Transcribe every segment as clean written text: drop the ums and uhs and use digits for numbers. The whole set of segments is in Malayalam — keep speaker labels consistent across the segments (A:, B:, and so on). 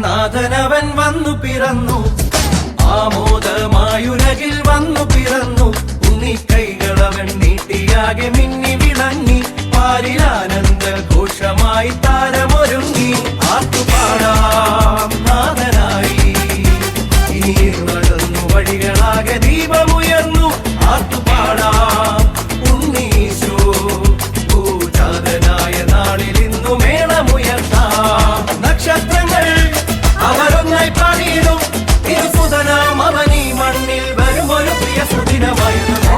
A: നാഥനവൻ വന്നു പിറന്നു, ആമോദമായുലകിൽ വന്നു പിറന്നു. ഉണ്ണിക്കൈകളവൻ നീട്ടിയാകെ മിന്നി വിളങ്ങി, പാരിലാനന്ദ ഘോഷമായി താരമൊരുങ്ങി. ആർത്തുപാടാം നാഥനായി ഇനി നടന്നു വഴികളാകെ ദീപമുയർന്നു. ആർത്തുപാടാം ഉണ്ണീശോ പൂജാതനായ നാളിൽ ഇന്നു മേളമുയർത്താം. നക്ഷത്രങ്ങൾ അവരൊന്നായി പാടിയിടും, തിരുസുതനാം അവനീ മണ്ണിൽ വരുമൊരു പ്രിയ സുദിനമായിരുന്നു.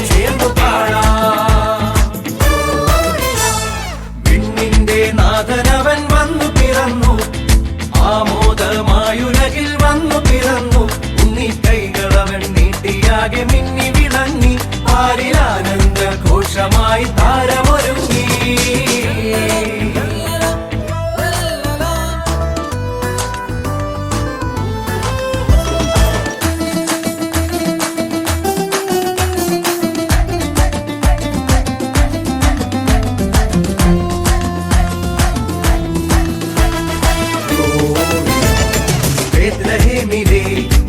A: ചേർന്നു പാടാം. വിണ്ണിന്റെ നാഥനവൻ വന്നു പിറന്നു, ആമോദമായുലകിൽ വന്നു പിറന്നു. ഉണ്ണിക്കൈകളവൻ നീട്ടിയാകെ മിന്നി വിളങ്ങി, പാരിലാനന്ദ ഘോഷമായി താരമൊരുങ്ങി. ബേത്ലഹേമിലെ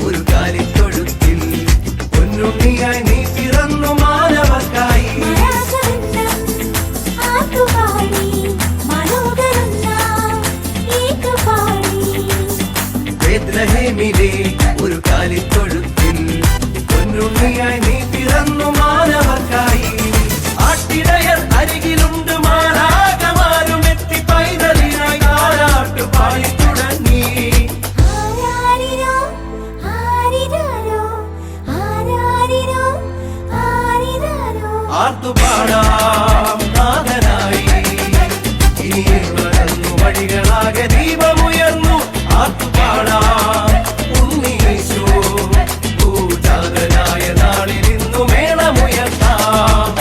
A: ഒരു കാലിത്തൊഴുത്തിൽ പൊന്നുണ്ണിയായി നീ പിറന്നു മാനവർക്കായി. ബേത്ലഹേമിലെ ഒരു കാലിത്തൊഴുത്തിൽ പൊന്നുണ്ണിയായി നീ പിറന്നു മാനവർക്കായി. ആട്ടിടയർ അരികിലുണ്ട്, മാലാഖമാരും എത്തി പൈതലിനായി താരാട്ടു പാടി തുടങ്ങി. ആർത്തുപാടാം നാഥനായി ഇനി നടന്നു വഴികളാകെ ദീപമുയർന്നു. ആർത്തുപാടാം ഉണ്ണീശോ പൂജാതനായ നാളിൽ ഇന്നു മേളമുയർത്താം.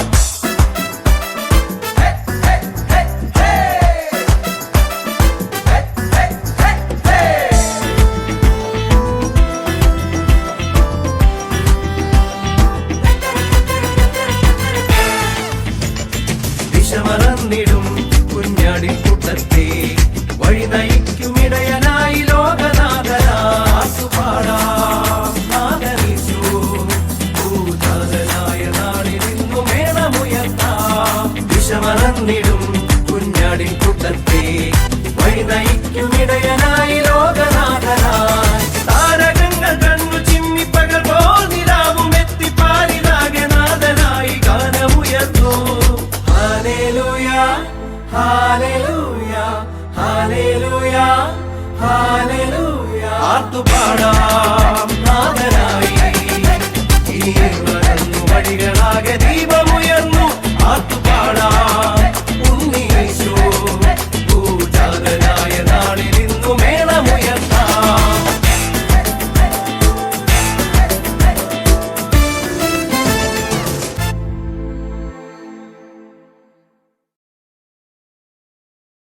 A: ദിശമറന്നിടും കുഞ്ഞാടിക്കൂട്ടത്തെ വഴി നയിക്കുമിടയനായി ലോകനാഥനാസുപാടാം നാഥനീശോ പൂജാതനായ നാളിൽ ഇന്നു മേളമുയർത്താം. ദിശമറന്നിടും കുഞ്ഞാടിക്കൂട്ടത്തെ വഴി നയിക്കുമിടയനായി ലോകനാഥനായി. താരകങ്ങൾ കണ്ണു ചിമ്മിപ്പകൽ പോൽ നിലാവും എത്തി പാരിലാകെ നാഥനായി ഗാനമുയർന്നു. ഹല്ലേലൂയ ഹല്ലേലൂയ ഹല്ലേലൂയ ഹല്ലേലൂയ. ആർത്തുപാടാം